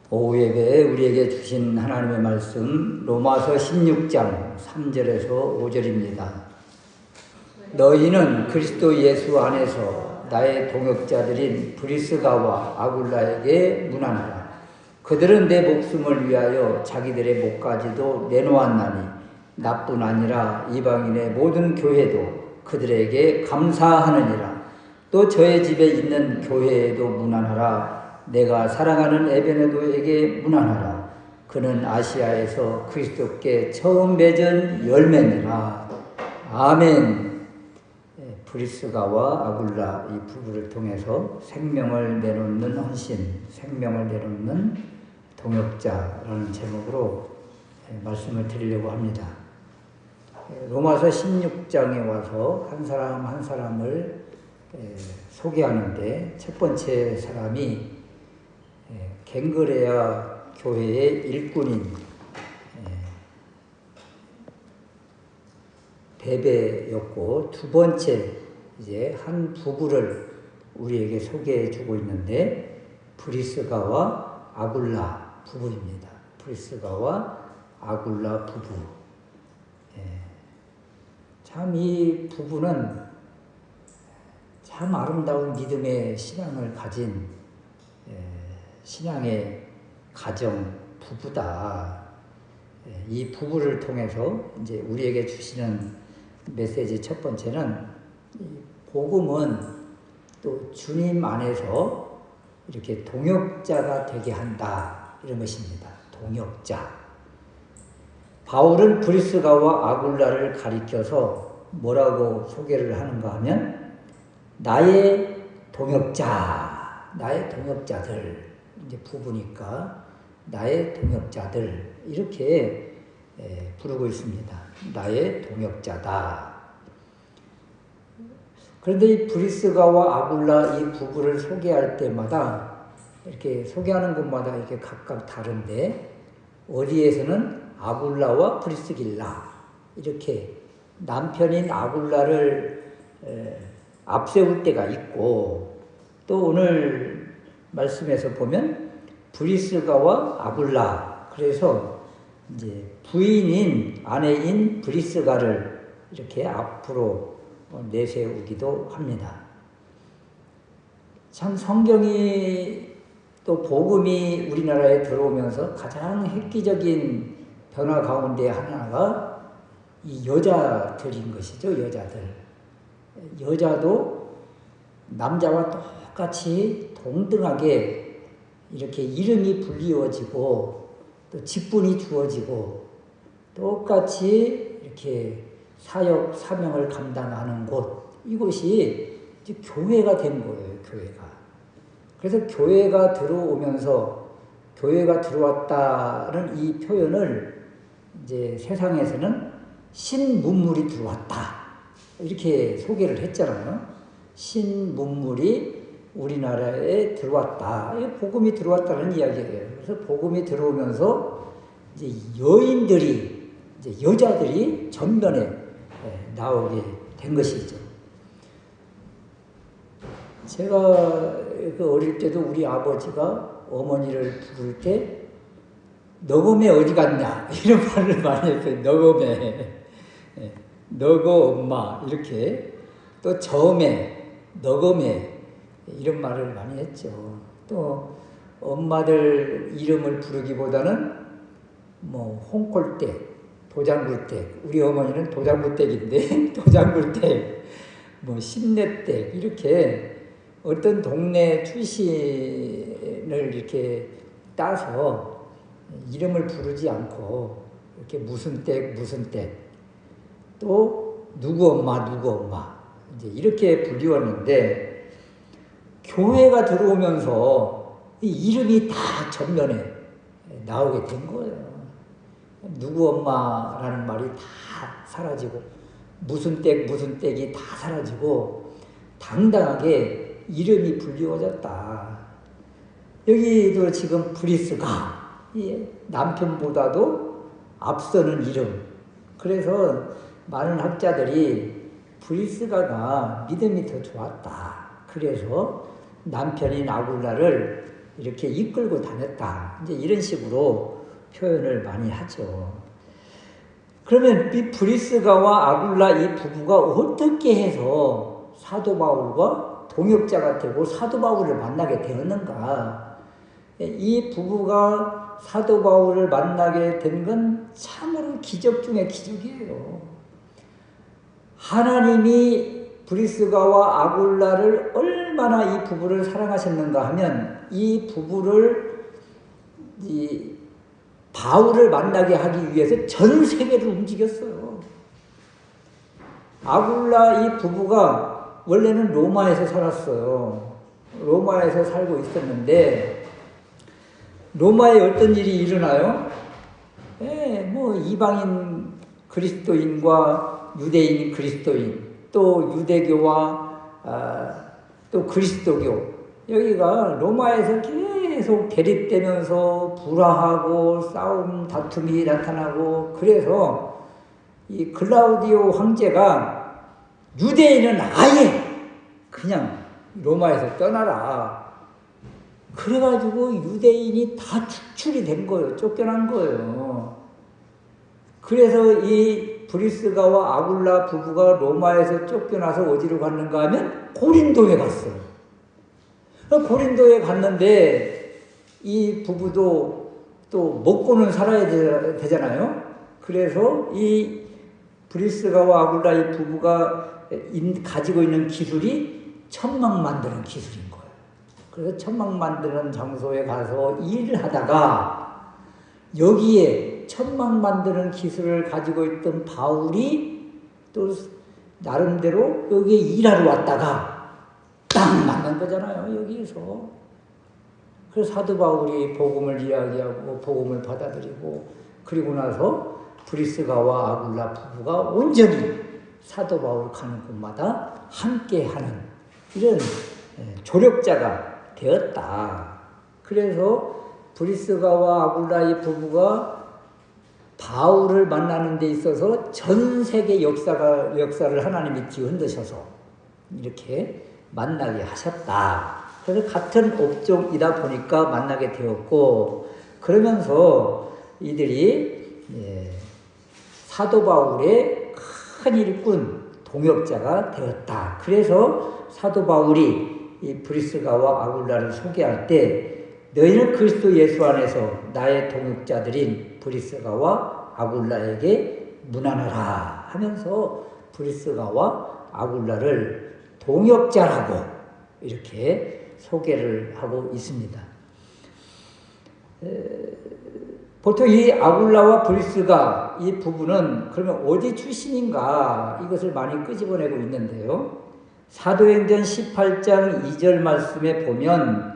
오후 예배에 우리에게 주신 하나님의 말씀 로마서 16장 3절에서 5절입니다. 너희는 그리스도 예수 안에서 나의 동역자들인 브리스가와 아굴라에게 문안하라. 그들은 내 목숨을 위하여 자기들의 목까지도 내놓았나니 나뿐 아니라 이방인의 모든 교회도 그들에게 감사하느니라. 또 저의 집에 있는 교회에도 문안하라. 내가 사랑하는 에베네도에게 문안하라. 그는 아시아에서 그리스도께 처음 맺은 열매니라. 아멘. 브리스가와 아굴라 이 부부를 통해서 생명을 내놓는 헌신, 생명을 내놓는 동역자라는 제목으로 말씀을 드리려고 합니다. 로마서 16장에 와서 한 사람 한 사람을 소개하는데 첫 번째 사람이 갱그레아 교회의 일꾼인 베베였고, 두 번째 이제 한 부부를 우리에게 소개해 주고 있는데 브리스가와 아굴라 부부입니다. 브리스가와 아굴라 부부. 참 이 부부는 참 아름다운 믿음의 신앙을 가진 신앙의 가정 부부다. 이 부부를 통해서 이제 우리에게 주시는 메시지 첫 번째는 복음은 또 주님 안에서 이렇게 동역자가 되게 한다, 이런 것입니다. 동역자. 바울은 브리스가와 아굴라를 가리켜서 뭐라고 소개를 하는가 하면 나의 동역자, 나의 동역자들, 이제 부부니까 나의 동역자들 이렇게 부르고 있습니다. 나의 동역자다. 그런데 이 브리스가와 아굴라 이 부부를 소개할 때마다 이렇게 소개하는 곳마다 이렇게 각각 다른데 어디에서는 아굴라와 브리스길라 이렇게 남편인 아굴라를 앞세울 때가 있고, 또 오늘 말씀에서 보면 브리스가와 아굴라, 그래서 이제 부인인 아내인 브리스가를 이렇게 앞으로 내세우기도 합니다. 참 성경이 또 복음이 우리나라에 들어오면서 가장 획기적인 변화 가운데 하나가 이 여자들인 것이죠. 여자들. 여자도 남자와 똑같이 동등하게 이렇게 이름이 불리워지고 또 직분이 주어지고 똑같이 이렇게 사역, 사명을 감당하는 곳, 이곳이 이제 교회가 된 거예요. 교회가. 그래서 교회가 들어오면서 교회가 들어왔다는 이 표현을 이제 세상에서는 신문물이 들어왔다, 이렇게 소개를 했잖아요. 신문물이 우리나라에 들어왔다. 복음이 들어왔다는 이야기예요. 그래서 복음이 들어오면서 이제 여인들이, 이제 여자들이 전면에 나오게 된 것이죠. 제가 그 어릴 때도 우리 아버지가 어머니를 부를 때 너검에 어디 갔냐 이런 말을 많이 했어요. 너검에, 너거 엄마, 이렇게. 또 점에, 너검에, 이런 말을 많이 했죠. 또 엄마들 이름을 부르기보다는 뭐 홍골댁, 도장굴댁, 우리 어머니는 도장굴댁인데 도장굴댁, 뭐 신내댁, 이렇게 어떤 동네 출신을 이렇게 따서 이름을 부르지 않고 이렇게 무슨 댁 무슨 댁, 또 누구 엄마 누구 엄마, 이제 이렇게 불리웠는데 교회가 들어오면서 이 이름이 다 전면에 나오게 된 거예요. 누구 엄마라는 말이 다 사라지고 무슨 댁 무슨 댁이 다 사라지고 당당하게 이름이 불리워졌다. 여기도 지금 브리스가, 이 남편보다도 앞서는 이름. 그래서 많은 학자들이 브리스가가 믿음이 더 좋았다. 그래서 남편인 아굴라를 이렇게 이끌고 다녔다. 이제 이런 식으로 표현을 많이 하죠. 그러면 이 브리스가와 아굴라 이 부부가 어떻게 해서 사도 바울과 동역자가 되고 사도 바울을 만나게 되었는가? 이 부부가 사도 바울을 만나게 된 건 참으로 기적 중의 기적이에요. 하나님이 브리스가와 아굴라를 얼마나 이 부부를 사랑하셨는가 하면 이 부부를 바울을 만나게 하기 위해서 전 세계를 움직였어요. 아굴라 이 부부가 원래는 로마에서 살았어요. 로마에서 살고 있었는데 로마에 어떤 일이 일어나요? 이방인 그리스도인과 유대인 그리스도인, 또 유대교와 또 그리스도교, 여기가 로마에서 계속 대립되면서 불화하고 싸움, 다툼이 나타나고, 그래서 이 클라우디오 황제가 유대인은 아예 그냥 로마에서 떠나라. 그래가지고 유대인이 다 축출이 된 거예요. 쫓겨난 거예요. 그래서 이 브리스가와 아굴라 부부가 로마에서 쫓겨나서 어디로 갔는가 하면 고린도에 갔어요. 고린도에 갔는데 이 부부도 또 먹고는 살아야 되잖아요. 그래서 이 브리스가와 아굴라 이 부부가 가지고 있는 기술이 천막 만드는 기술인 거예요. 그래서 천막 만드는 장소에 가서 일을 하다가 여기에 천막 만드는 기술을 가지고 있던 바울이 또 나름대로 여기에 일하러 왔다가 딱 만난 거잖아요. 여기에서. 그래서 사도 바울이 복음을 이야기하고 복음을 받아들이고, 그리고 나서 브리스가와 아굴라 부부가 온전히 사도 바울 가는 곳마다 함께하는 이런 조력자가 되었다. 그래서 브리스가와 아굴라 이 부부가 바울을 만나는 데 있어서 전 세계 역사를 하나님이 뒤흔드셔서 이렇게 만나게 하셨다. 그래서 같은 업종이다 보니까 만나게 되었고, 그러면서 이들이 사도 바울의 큰 일꾼, 동역자가 되었다. 그래서 사도 바울이 이 브리스가와 아굴라를 소개할 때 너희는 그리스도 예수 안에서 나의 동역자들인 브리스가와 아굴라에게 문안하라 하면서 브리스가와 아굴라를 동역자라고 이렇게 소개를 하고 있습니다. 보통 이 아굴라와 브리스가 이 부부는 그러면 어디 출신인가 이것을 많이 끄집어내고 있는데요. 사도행전 18장 2절 말씀에 보면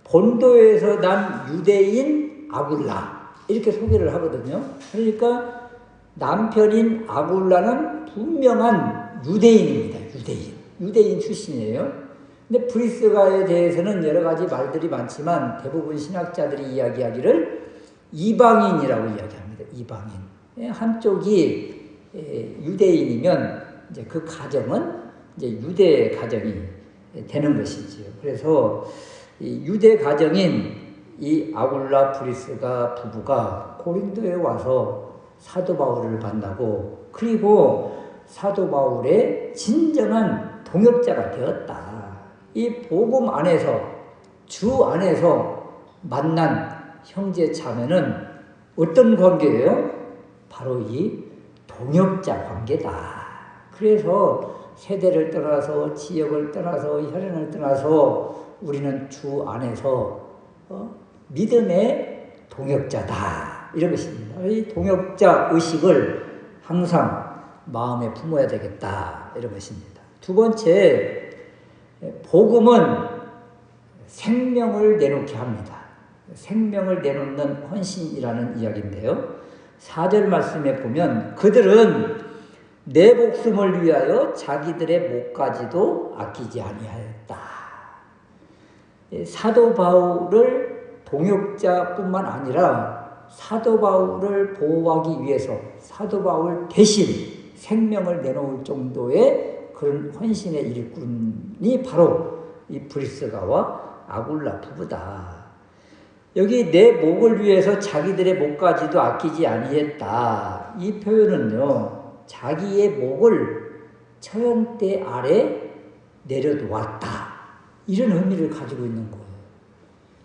본도에서 난 유대인 아굴라 이렇게 소개를 하거든요. 그러니까 남편인 아굴라는 분명한 유대인입니다. 유대인 출신이에요. 근데 브리스가에 대해서는 여러 가지 말들이 많지만 대부분 신학자들이 이야기하기를 이방인이라고 이야기합니다. 이방인. 한쪽이 유대인이면 이제 그 가정은 이제 유대 가정이 되는 것이지요. 그래서 이 유대 가정인 이 아굴라 브리스가 부부가 고린도에 와서 사도 바울을 만나고, 그리고 사도 바울의 진정한 동역자가 되었다. 이 복음 안에서, 주 안에서 만난 형제 자매는 어떤 관계예요? 바로 이 동역자 관계다. 그래서 세대를 떠나서, 지역을 떠나서, 혈연을 떠나서 우리는 주 안에서 믿음의 동역자다. 이런 것입니다. 이 동역자 의식을 항상 마음에 품어야 되겠다. 이런 것입니다. 두 번째, 복음은 생명을 내놓게 합니다. 생명을 내놓는 헌신이라는 이야기인데요. 4절 말씀에 보면 그들은 내 목숨을 위하여 자기들의 목까지도 아끼지 아니하였다. 사도 바울을 동역자뿐만 아니라 사도 바울을 보호하기 위해서 사도 바울 대신 생명을 내놓을 정도의 그런 헌신의 일꾼이 바로 이 브리스가와 아굴라 부부다. 여기 내 목을 위해서 자기들의 목까지도 아끼지 아니했다. 이 표현은요, 자기의 목을 처형대 아래 내려놓았다. 이런 의미를 가지고 있는 거예요.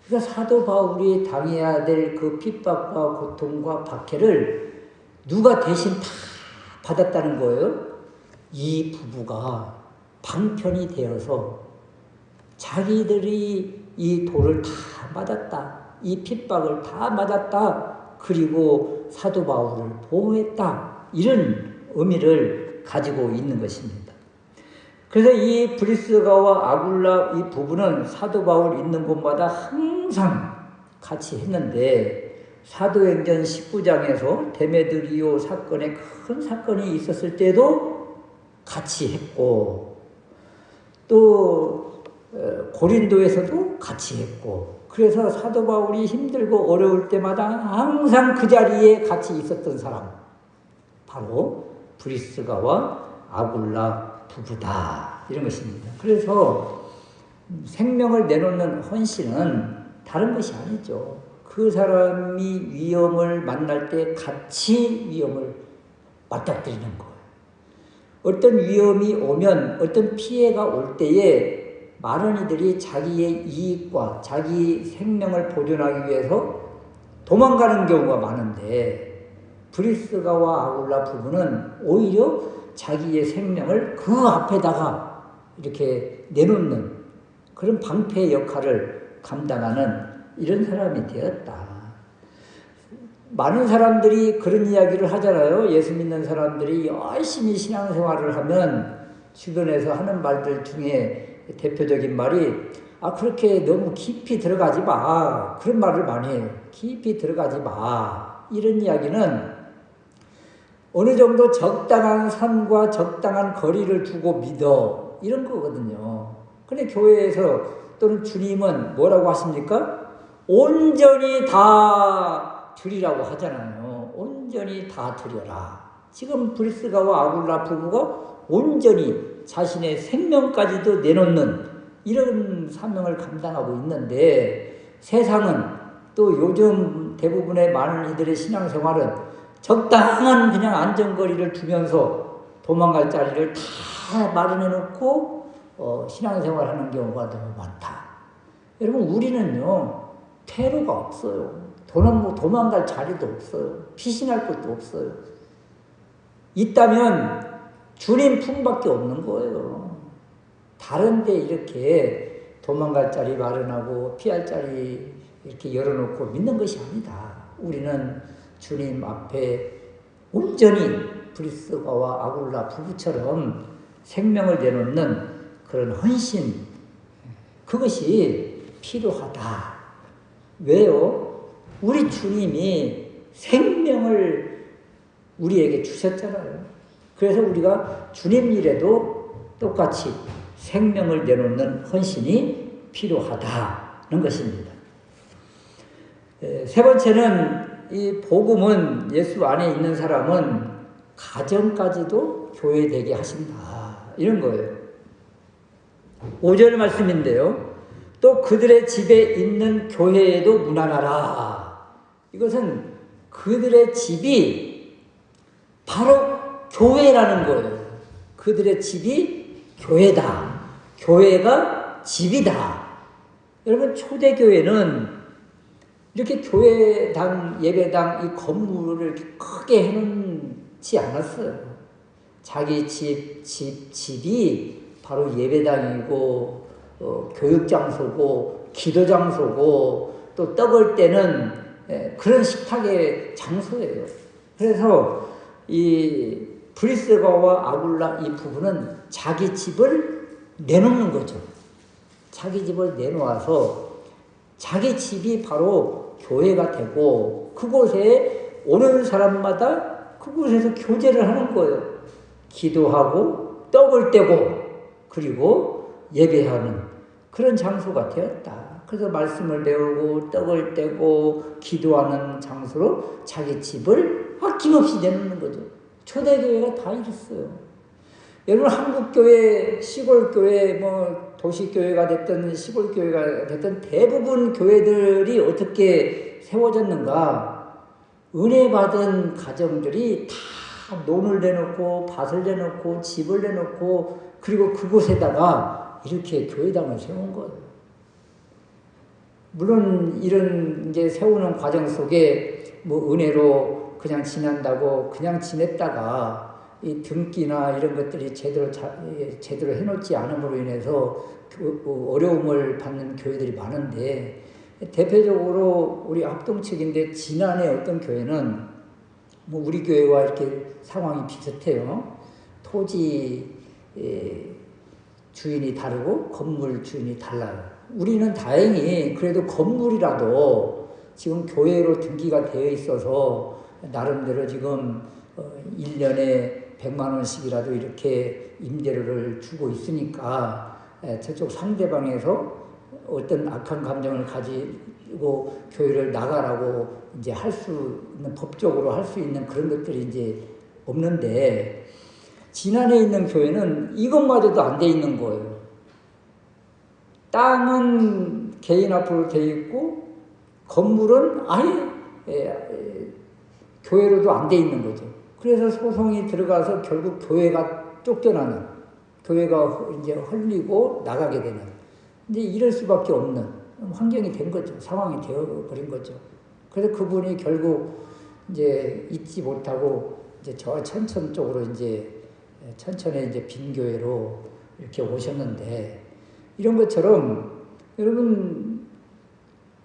그러니까 사도 바울이 당해야 될 그 핍박과 고통과 박해를 누가 대신 다 받았다는 거예요? 이 부부가 방편이 되어서 자기들이 이 돌을 다 맞았다. 이 핍박을 다 맞았다. 그리고 사도 바울을 보호했다. 이런 의미를 가지고 있는 것입니다. 그래서 이 브리스가와 아굴라 이 부부는 사도 바울 있는 곳마다 항상 같이 했는데 사도행전 19장에서 데메드리오 사건에 큰 사건이 있었을 때도 같이 했고 또 고린도에서도 같이 했고 그래서 사도 바울이 힘들고 어려울 때마다 항상 그 자리에 같이 있었던 사람 바로 브리스가와 아굴라 부부다 이런 것입니다. 그래서 생명을 내놓는 헌신은 다른 것이 아니죠. 그 사람이 위험을 만날 때 같이 위험을 맞닥뜨리는 거예요. 어떤 위험이 오면 어떤 피해가 올 때에 많은 이들이 자기의 이익과 자기 생명을 보존하기 위해서 도망가는 경우가 많은데 브리스가와 아굴라 부부는 오히려 자기의 생명을 그 앞에다가 이렇게 내놓는 그런 방패 역할을 감당하는 이런 사람이 되었다. 많은 사람들이 그런 이야기를 하잖아요. 예수 믿는 사람들이 열심히 신앙생활을 하면 주변에서 하는 말들 중에 대표적인 말이 그렇게 너무 깊이 들어가지 마. 그런 말을 많이 해요. 깊이 들어가지 마. 이런 이야기는 어느 정도 적당한 선과 적당한 거리를 두고 믿어. 이런 거거든요. 근데 교회에서 또는 주님은 뭐라고 하십니까? 온전히 다 드리라고 하잖아요. 온전히 다 드려라. 지금 브리스가와 아굴라 부부가 온전히 자신의 생명까지도 내놓는 이런 사명을 감당하고 있는데 세상은 또 요즘 대부분의 많은 이들의 신앙생활은 적당한 그냥 안전거리를 두면서 도망갈 자리를 다 마련해 놓고 신앙생활하는 경우가 너무 많다. 여러분 우리는요 퇴로가 없어요. 도망갈 자리도 없어요. 피신할 것도 없어요. 있다면 주님 품밖에 없는 거예요. 다른데 이렇게 도망갈 자리 마련하고 피할 자리 이렇게 열어놓고 믿는 것이 아니다. 우리는 주님 앞에 온전히 브리스가와 아굴라 부부처럼 생명을 내놓는 그런 헌신 그것이 필요하다. 왜요? 우리 주님이 생명을 우리에게 주셨잖아요. 그래서 우리가 주님 일에도 똑같이 생명을 내놓는 헌신이 필요하다는 것입니다. 세 번째는 이 복음은 예수 안에 있는 사람은 가정까지도 교회되게 하신다. 이런 거예요. 5절 말씀인데요. 또 그들의 집에 있는 교회에도 문안하라. 이것은 그들의 집이 바로 교회라는 거예요. 그들의 집이 교회다. 교회가 집이다. 여러분 초대교회는 이렇게 교회당, 예배당 이 건물을 이렇게 크게 해놓지 않았어요. 자기 집이 바로 예배당이고 교육장소고 기도장소고 또 떡을 떼는 그런 식탁의 장소예요. 그래서 이 브리스가와 아굴라 이 부부는 자기 집을 내놓는 거죠. 자기 집을 내놓아서 자기 집이 바로 교회가 되고 그곳에 오는 사람마다 그곳에서 교제를 하는 거예요. 기도하고 떡을 떼고 그리고 예배하는 그런 장소가 되었다. 그래서 말씀을 배우고 떡을 떼고 기도하는 장소로 자기 집을 아낌없이 내놓는 거죠. 초대교회가 다 이랬어요. 여러분 한국교회, 시골교회, 뭐 도시교회가 됐든 시골교회가 됐든 대부분 교회들이 어떻게 세워졌는가? 은혜 받은 가정들이 다 논을 내놓고 밭을 내놓고 집을 내놓고 그리고 그곳에다가 이렇게 교회당을 세운 거예요. 물론 이런 게 세우는 과정 속에 뭐 은혜로 그냥 지낸다고 그냥 지냈다가 이 등기나 이런 것들이 제대로 해놓지 않음으로 인해서 어려움을 받는 교회들이 많은데 대표적으로 우리 합동 측인데 지난해 어떤 교회는 뭐 우리 교회와 이렇게 상황이 비슷해요. 토지 주인이 다르고 건물 주인이 달라요. 우리는 다행히 그래도 건물이라도 지금 교회로 등기가 되어 있어서 나름대로 지금 1년에 100만 원씩이라도 이렇게 임대료를 주고 있으니까 저쪽 상대방에서 어떤 악한 감정을 가지고 교회를 나가라고 이제 할 수 있는 법적으로 할 수 있는 그런 것들이 이제 없는데 지난해 있는 교회는 이것마저도 안 돼 있는 거예요. 땅은 개인 앞으로 돼 있고 건물은 아예 교회로도 안 돼 있는 거죠. 그래서 소송이 들어가서 결국 교회가 쫓겨나는, 교회가 이제 헐리고 나가게 되는, 이제 이럴 수밖에 없는 환경이 된 거죠. 상황이 되어버린 거죠. 그래서 그분이 결국 이제 잊지 못하고 이제 저 천천 쪽으로 이제 천천에 이제 빈교회로 이렇게 오셨는데 이런 것처럼 여러분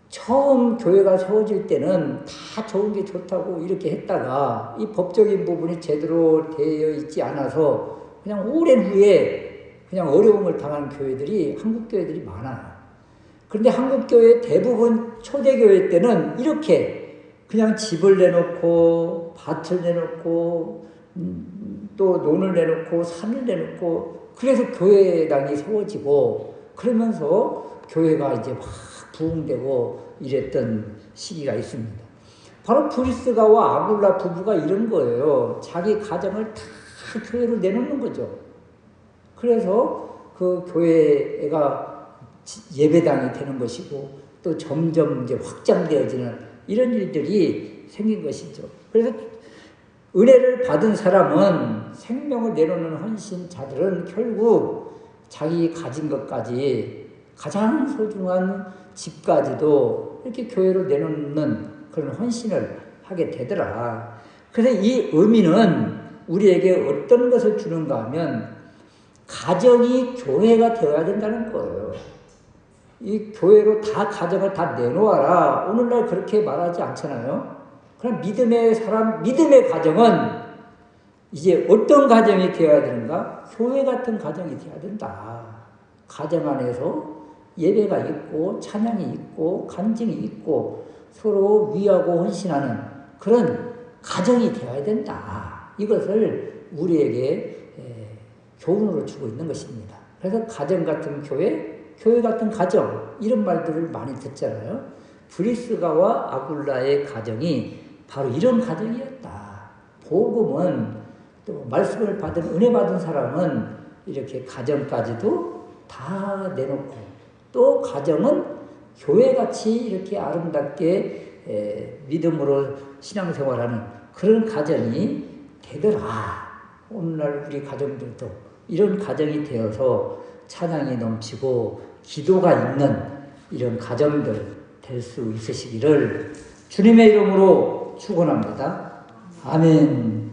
처음 교회가 세워질 때는 다 좋은 게 좋다고 이렇게 했다가 이 법적인 부분이 제대로 되어 있지 않아서 그냥 오랜 후에 그냥 어려움을 당하는 교회들이 한국 교회들이 많아요. 그런데 한국 교회 대부분 초대교회 때는 이렇게 그냥 집을 내놓고 밭을 내놓고 또 논을 내놓고 산을 내놓고 그래서 교회당이 세워지고 그러면서 교회가 이제 막 부흥되고 이랬던 시기가 있습니다. 바로 브리스가와 아굴라 부부가 이런 거예요. 자기 가정을 다 교회로 내놓는 거죠. 그래서 그 교회가 예배당이 되는 것이고 또 점점 이제 확장되어지는 이런 일들이 생긴 것이죠. 그래서 은혜를 받은 사람은 생명을 내놓는 헌신자들은 결국 자기 가진 것까지 가장 소중한 집까지도 이렇게 교회로 내놓는 그런 헌신을 하게 되더라. 그래서 이 의미는 우리에게 어떤 것을 주는가 하면 가정이 교회가 되어야 된다는 거예요. 이 교회로 다 가정을 다 내놓아라. 오늘날 그렇게 말하지 않잖아요. 그럼 믿음의 사람, 믿음의 가정은 이제 어떤 가정이 되어야 되는가? 교회 같은 가정이 되어야 된다. 가정 안에서 예배가 있고 찬양이 있고 간증이 있고 서로 위하고 헌신하는 그런 가정이 되어야 된다. 이것을 우리에게 교훈으로 주고 있는 것입니다. 그래서 가정 같은 교회, 교회 같은 가정 이런 말들을 많이 듣잖아요. 브리스가와 아굴라의 가정이 바로 이런 가정이었다. 복음은 또 말씀을 받은 은혜 받은 사람은 이렇게 가정까지도 다 내놓고 또 가정은 교회같이 이렇게 아름답게 믿음으로 신앙생활하는 그런 가정이 되더라. 오늘날 우리 가정들도 이런 가정이 되어서 찬양이 넘치고 기도가 있는 이런 가정들 될 수 있으시기를 주님의 이름으로 축원합니다. 아멘.